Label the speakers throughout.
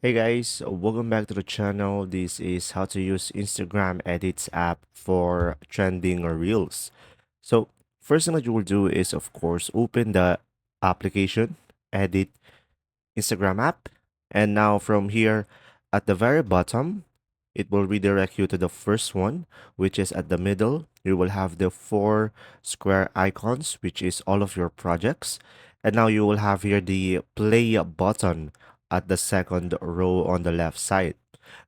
Speaker 1: Hey guys, welcome back to the channel. This is how to use Instagram Edits app for trending or reels. So, first thing that you will do is, of course, open the application, edit Instagram app, and now from here at the very bottom, it will redirect you to the first one, which is at the middle. You will have the four square icons, which is all of your projects. And now you will have here the play button at the second row on the left side.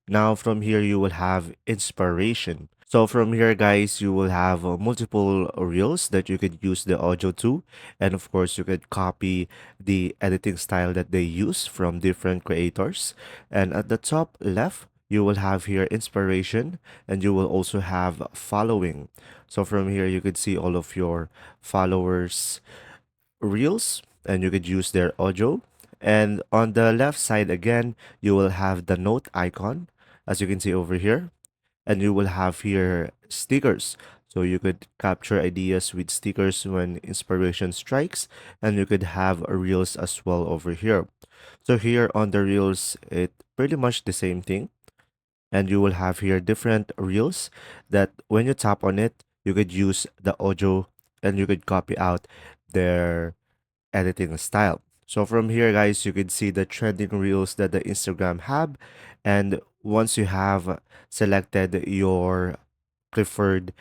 Speaker 1: Now from here you will have inspiration. So from here guys, you will have multiple reels that you could use the audio to, and of course you could copy the editing style that they use from different creators. And at the top left, you will have here inspiration, and you will also have following. So from here you could see all of your followers reels, and you could use their audio. And on the left side again, you will have the note icon, as you can see over here, and you will have here stickers. So you could capture ideas with stickers when inspiration strikes, and you could have reels as well over here. So here on the reels, it pretty much the same thing, and you will have here different reels that when you tap on it, you could use the audio and you could copy out their editing style. So from here, guys, you can see the trending reels that the Instagram have. And once you have selected your preferred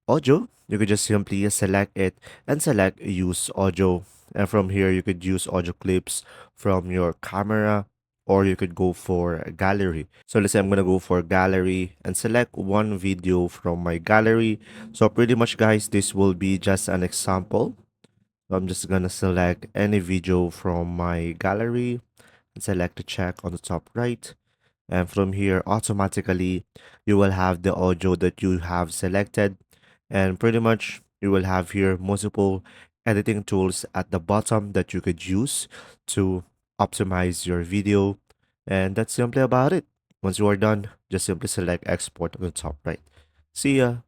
Speaker 1: audio, you could just simply select it and select use audio. And from here, you could use audio clips from your camera, or you could go for gallery. So let's say I'm gonna go for gallery and select one video from my gallery. So pretty much guys, this will be just an example. So I'm just gonna select any video from my gallery and select the check on the top right. And from here, automatically, you will have the audio that you have selected. And pretty much, you will have here multiple editing tools at the bottom that you could use to optimize your video. And that's simply about it. Once you are done, just simply select export on the top right. See ya.